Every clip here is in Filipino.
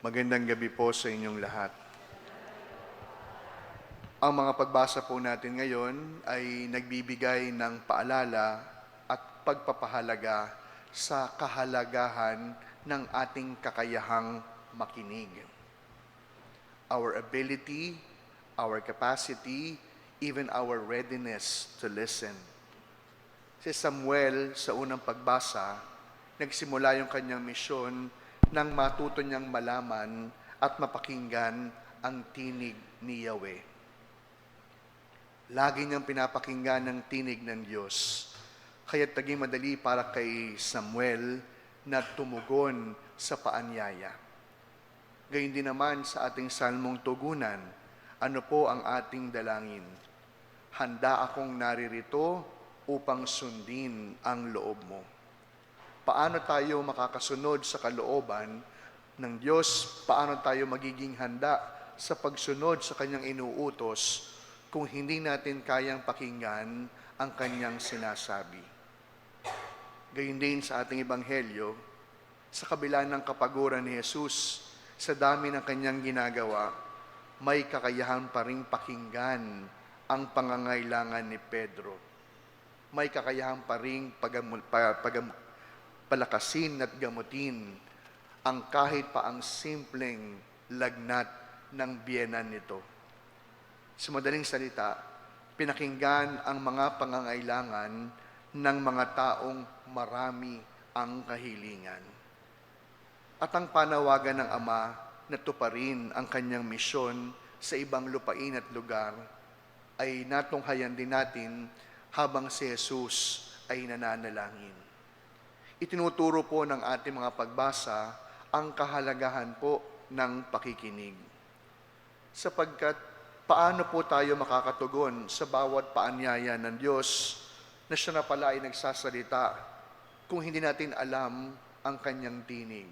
Magandang gabi po sa inyong lahat. Ang mga pagbasa po natin ngayon ay nagbibigay ng paalala at pagpapahalaga sa kahalagahan ng ating kakayahang makinig. Our ability, our capacity, even our readiness to listen. Si Samuel sa unang pagbasa, nagsimula yung kanyang misyon nang matuto niyang malaman at mapakinggan ang tinig ni Yahweh. Lagi niyang pinapakinggan ang tinig ng Diyos. Kaya't naging madali para kay Samuel na tumugon sa paanyaya. Gayun din naman sa ating salmong tugunan, ano po ang ating dalangin? Handa akong naririto upang sundin ang loob mo. Paano tayo makakasunod sa kalooban ng Diyos? Paano tayo magiging handa sa pagsunod sa Kanyang inuutos kung hindi natin kayang pakinggan ang Kanyang sinasabi? Gayun din sa ating Ebanghelyo, sa kabila ng kapaguran ni Jesus, sa dami ng Kanyang ginagawa, may kakayahan pa ring pakinggan ang pangangailangan ni Pedro. May kakayahan pa ring palakasin at gamutin ang kahit pa ang simpleng lagnat ng biyenan nito. Sa madaling salita, pinakinggan ang mga pangangailangan ng mga taong marami ang kahilingan. At ang panawagan ng Ama na tuparin ang kanyang misyon sa ibang lupain at lugar ay natunghayan din natin habang si Jesus ay nananalangin. Itinuturo po ng ating mga pagbasa ang kahalagahan po ng pakikinig. Sapagkat paano po tayo makakatugon sa bawat paanyaya ng Diyos na siya na pala ay nagsasalita kung hindi natin alam ang kanyang tinig?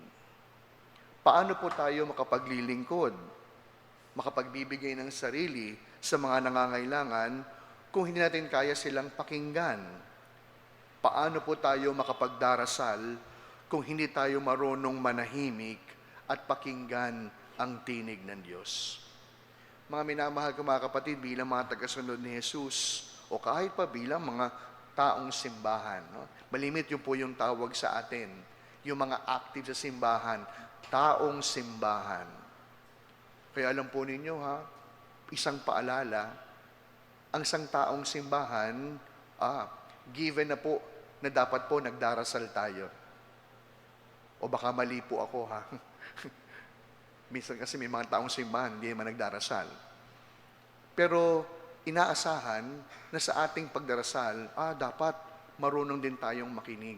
Paano po tayo makapaglilingkod, makapagbibigay ng sarili sa mga nangangailangan kung hindi natin kaya silang pakinggan? Paano po tayo makapagdarasal kung hindi tayo marunong manahimik at pakinggan ang tinig ng Diyos? Mga minamahal ko mga kapatid, bilang mga tagasunod ni Jesus o kahit pa bilang mga taong simbahan, no? Malimit yun po yung tawag sa atin, yung mga active sa simbahan, taong simbahan. Kaya alam po ninyo isang paalala, ang isang taong simbahan, given na po na dapat po nagdarasal tayo. O baka mali po ako Minsan kasi may mga taong simbahan, hindi naman nagdarasal. Pero inaasahan na sa ating pagdarasal, dapat marunong din tayong makinig.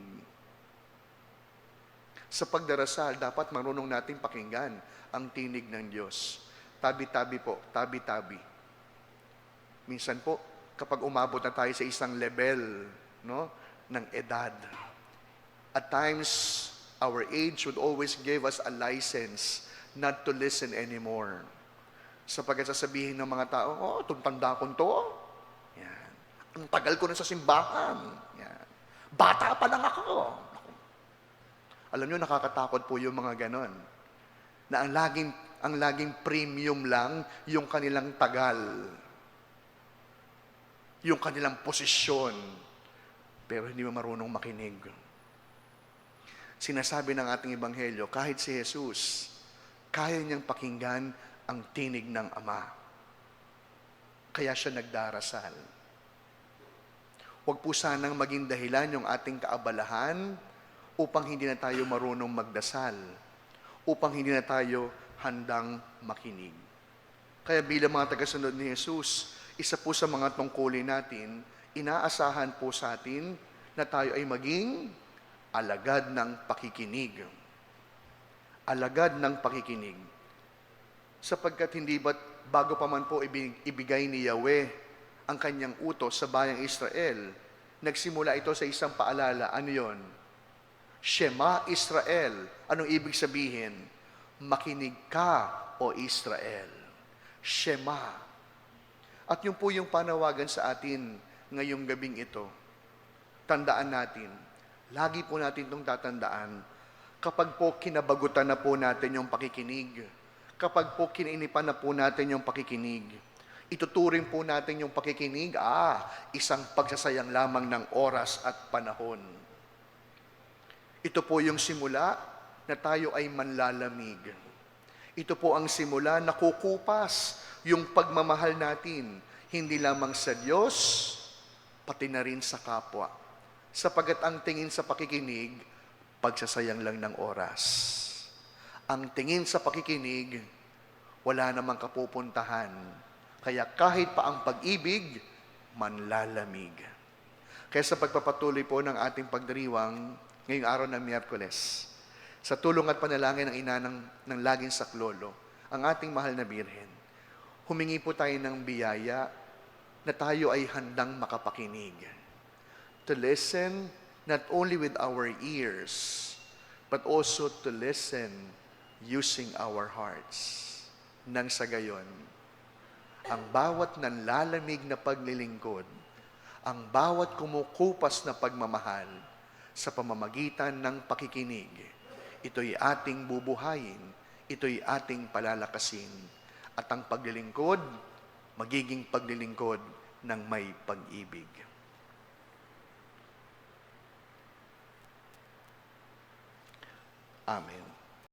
Sa pagdarasal, dapat marunong nating pakinggan ang tinig ng Diyos. Tabi-tabi po, tabi-tabi. Minsan po, kapag umabot na tayo sa isang level, ng edad. At times, our age would always give us a license not to listen anymore. Sapagkat sasabihin ng mga tao, itong tanda ko to. Yan. Ang tagal ko na sa simbahan. Yan. Bata pa lang ako. Alam nyo, nakakatakot po yung mga ganon. Na ang laging premium lang yung kanilang tagal. Yung kanilang posisyon. Pero hindi mo marunong makinig. Sinasabi ng ating Ebanghelyo, kahit si Jesus, kaya niyang pakinggan ang tinig ng Ama. Kaya siya nagdarasal. Huwag po sanang maging dahilan yung ating kaabalahan upang hindi na tayo marunong magdasal, upang hindi na tayo handang makinig. Kaya bilang mga tagasunod ni Jesus, isa po sa mga tungkulin natin, inaasahan po sa atin na tayo ay maging alagad ng pakikinig. Alagad ng pakikinig. Sapagkat hindi ba't bago pa man po ibigay ni Yahweh ang kanyang utos sa bayang Israel, nagsimula ito sa isang paalala. Ano yon? Shema Israel. Anong ibig sabihin? Makinig ka, o Israel. Shema. At yun po yung panawagan sa atin ngayong gabing ito. Tandaan natin, lagi po natin itong tatandaan, Kapag po kinabagutan na po natin yung pakikinig, kapag po kinainipan na po natin yung pakikinig, ituturing po natin yung pakikinig, isang pagsasayang lamang ng oras at panahon. Ito po yung simula na tayo ay manlalamig. Ito po ang simula na kukupas yung pagmamahal natin, hindi lamang sa Diyos, pati na rin sa kapwa. Sapagat ang tingin sa pakikinig, pagsasayang lang ng oras. Ang tingin sa pakikinig, wala namang kapupuntahan. Kaya kahit pa ang pag-ibig, manlalamig. Kaya sa pagpapatuloy po ng ating pagdiriwang, ngayong araw ng Miyerkules, sa tulong at panalangin ng ina ng laging saklolo, ang ating mahal na Birhen, humingi po tayo ng biyaya na tayo ay handang makapakinig. To listen not only with our ears, but also to listen using our hearts. Nang sa gayon, ang bawat nanlalamig na paglilingkod, ang bawat kumukupas na pagmamahal sa pamamagitan ng pakikinig, ito'y ating bubuhayin, ito'y ating palalakasin, at ang paglilingkod, magiging paglilingkod ng may pag-ibig. Amen.